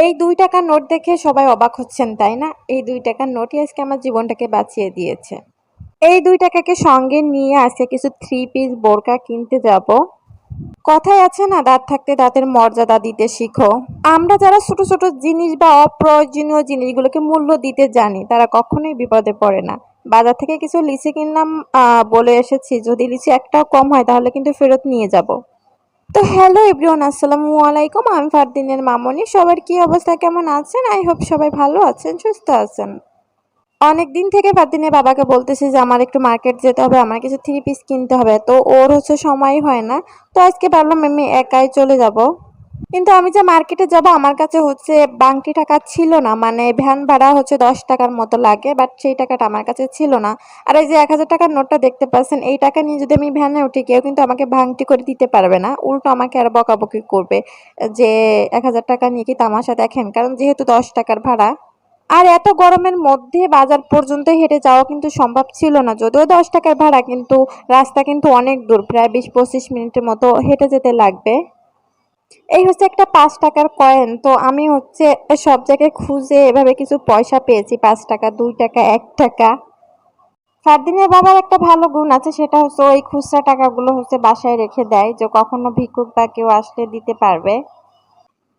এই ২ টাকার নোট দেখে সবাই অবাক হচ্ছেন তাই না? এই ২ টাকার নোটই আজকে আমার জীবনটাকে বাঁচিয়ে দিয়েছে। এই ২ টাকাকে সঙ্গে নিয়ে আজকে কিছু থ্রি পিস বোরকা কিনতে যাব। কথায় আছে না, দাঁত থাকতে দাঁতের মর্যাদা দিতে শিখো। আমরা যারা ছোট ছোট জিনিস বা অপ্রয়োজনীয় জিনিসগুলোকে মূল্য দিতে জানি তারা কখনোই বিপদে পড়ে না। বাজার থেকে কিছু লিচি কিনলাম, বলে এসেছি যদি লিচি একটাও কম হয় তাহলে কিন্তু ফেরত নিয়ে যাব। তো হ্যালো এভরিওয়ান, আসসালামু আলাইকুম। আমি ফারদিনের মামনি। সবার কি অবস্থা, কেমন আছেন? আই হোপ সবাই ভালো আছেন, সুস্থ আছেন। অনেক দিন থেকে ফারদিনের বাবাকে বলতেছি যে আমার একটু মার্কেট যেতে হবে, আমার কিছু থ্রি পিস কিনতে হবে। তো ওর সময় হয় না। তো আজকে ভাবলাম আমি একাই চলে যাব। কিন্তু আমি যে মার্কেটে যাব আমার কাছে বাংটি টাকা ছিল না, মানে ভ্যান ভাড়া 10 টাকার মতো লাগে, বাট সেই টাকাটা আমার কাছে ছিল না। আর এই যে ১,০০০ টাকার নোটটা দেখতে পাচ্ছেন, এই টাকা নিয়ে যদি আমি ভ্যানে উঠি কেউ কিন্তু আমাকে ভাঙটি করে দিতে পারবে না, উল্টো আমাকে আর বকাবকি করবে যে ১,০০০ টাকা নিয়ে কি তামাশা দেখেন, কারণ যেহেতু ১০ টাকার ভাড়া। আর এত গরমের মধ্যে বাজার পর্যন্ত হেঁটে যাওয়া কিন্তু সম্ভব ছিল না, যদিও ১০ টাকার ভাড়া, কিন্তু রাস্তা কিন্তু অনেক দূর, প্রায় ২০-২৫ মিনিটের মতো হেঁটে যেতে লাগবে। এই একটা ৫ টাকার কয়েন। তো আমি সব জায়গায় খুঁজে এভাবে কিছু পয়সা পেয়েছি, ৫ টাকা, ২ টাকা, ১ টাকা। ফারদিনের বাবার একটা ভালো গুণ আছে, সেটা ওই খুচরা টাকাগুলো বাসায় রেখে দেয়, যে কখনো ভিক্ষুক বা কেউ আসলে দিতে পারবে।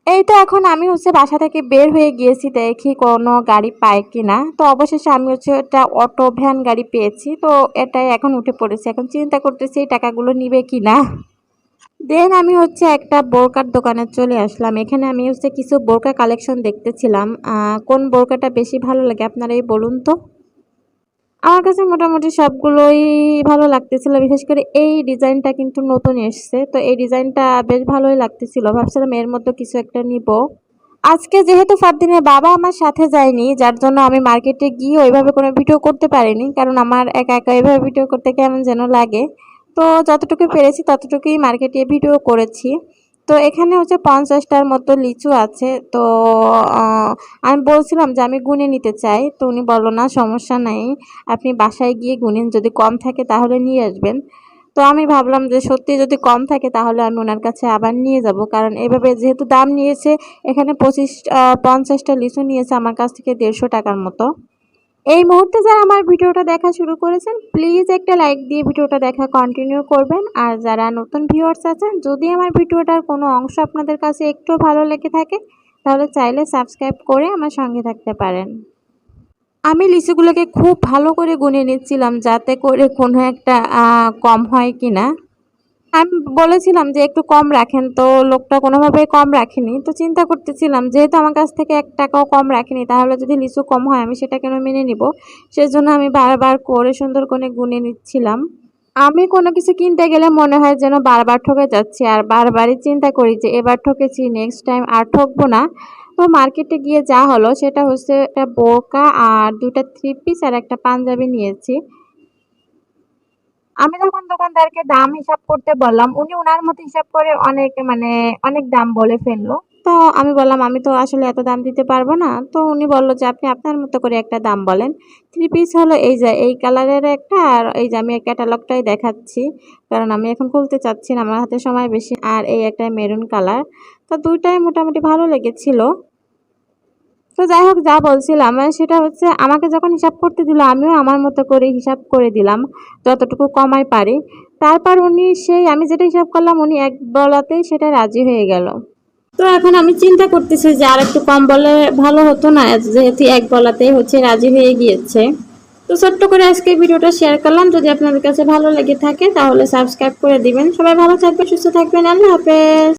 এই তো এখন আমি বাসা থেকে বের হয়ে গিয়েছি, দেখি কোনো গাড়ি পাই কিনা। তো অবশেষে আমি একটা অটো ভ্যান গাড়ি পেয়েছি, তো এটাই এখন উঠে পড়েছি। এখন চিন্তা করতেছি এই টাকাগুলো নিবে কিনা। দেন আমি একটা বোরকার দোকানে চলে আসলাম। এখানে আমি কিছু বোরকা কালেকশন দেখতেছিলাম। কোন বোরকাটা বেশি ভালো লাগে আপনারাই বলুন তো। আমার কাছে মোটামুটি সবগুলোই ভালো লাগতেছিল, বিশেষ করে এই ডিজাইনটা কিন্তু নতুন এসছে, তো এই ডিজাইনটা বেশ ভালোই লাগতেছিল। ভাবছিলাম এর মধ্যে কিছু একটা নিব। আজকে যেহেতু ফারদিনের বাবা আমার সাথে যায়নি, যার জন্য আমি মার্কেটে গিয়ে ওইভাবে কোনো ভিডিও করতে পারিনি, কারণ আমার একা একা এইভাবে ভিডিও করতে কেমন যেন লাগে। তো যতটুকু পেরেছি ততটুকুই মার্কেটে ভিডিও করেছি। তো এখানে 50টার মতো লিচু আছে। তো আমি বলছিলাম যে আমি গুনে নিতে চাই, তো উনি বলল না সমস্যা নাই, আপনি বাসায় গিয়ে গুনেন, যদি কম থাকে তাহলে নিয়ে আসবেন। তো আমি ভাবলাম যে সত্যি যদি কম থাকে তাহলে আমি ওনার কাছে আবার নিয়ে যাব, কারণ এভাবে যেহেতু দাম নিয়েছে, এখানে 50টা লিচু নিয়েছে আমার কাছ থেকে 150 টাকার মতো। এই মুহূর্তে যারা আমার ভিডিওটা দেখা শুরু করেছেন প্লিজ একটা লাইক দিয়ে ভিডিওটা দেখা কন্টিনিউ করবেন। আর যারা নতুন ভিউয়ার্স আছেন, যদি আমার ভিডিওটার কোনো অংশ আপনাদের কাছে একটু ভালো লেগে থাকে তাহলে চাইলে সাবস্ক্রাইব করে আমার সঙ্গে থাকতে পারেন। আমি লিচুগুলোকে খুব ভালো করে গুনে নিচ্ছিলাম যাতে করে কোনো একটা কম হয় কিনা। আমি বলেছিলাম যে একটু কম রাখেন, তো লোকটা কোনোভাবেই কম রাখেনি। তো চিন্তা করতেছিলাম যেহেতু আমার কাছ থেকে ১ টাকাও কম রাখেনি, তাহলে যদি লিচু কম হয় আমি সেটা কেন মেনে নিব। সেজন্য আমি বারবার করে সুন্দর করে গুনে নিচ্ছিলাম। আমি কোনো কিছু কিনতে গেলে মনে হয় যেন বারবার ঠকে যাচ্ছি, আর বারবারই চিন্তা করি যে এবার ঠকেছি, নেক্সট টাইম আর ঠকবো না। তো মার্কেটে গিয়ে যা হলো সেটা একটা বোরকা আর ২টা থ্রি পিস আর একটা পাঞ্জাবি নিয়েছি। আমি যখন দোকানদারকে দাম হিসাব করতে বললাম, উনি উনার মতো হিসাব করে অনেক দাম বলে ফেললো। তো আমি বললাম আমি তো আসলে এত দাম দিতে পারবো না। তো উনি বলল যে আপনি আপনার মতো করে একটা দাম বলেন। থ্রি পিস হলো এই যে এই কালারের একটা, আর এই যে আমি ক্যাটালগটাই দেখাচ্ছি, কারণ আমি এখন খুলতে চাচ্ছি না, আমার হাতে সময় বেশি। আর এই একটা মেরুন কালার। তো দুইটাই মোটামুটি ভালো লেগেছিল। তো যাই হোক, যা বলছিলাম সেটা আমাকে যখন হিসাব করতে দিল আমিও আমার মতো করে হিসাব করে দিলাম যতটুকু কমাই পারি। তারপর উনি আমি যেটা হিসাব করলাম উনি এক বলাতেই সেটা রাজি হয়ে গেল। তো এখন আমি চিন্তা করতেছি যে আর একটু কম বলে ভালো হতো না, যেহেতু এক বলাতেই রাজি হয়ে গিয়েছে। তো ছোট্ট করে আজকে ভিডিওটা শেয়ার করলাম। যদি আপনাদের কাছে ভালো লেগে থাকে তাহলে সাবস্ক্রাইব করে দিবেন। সবাই ভালো থাকবেন, সুস্থ থাকবেন। আল্লাহ হাফেজ।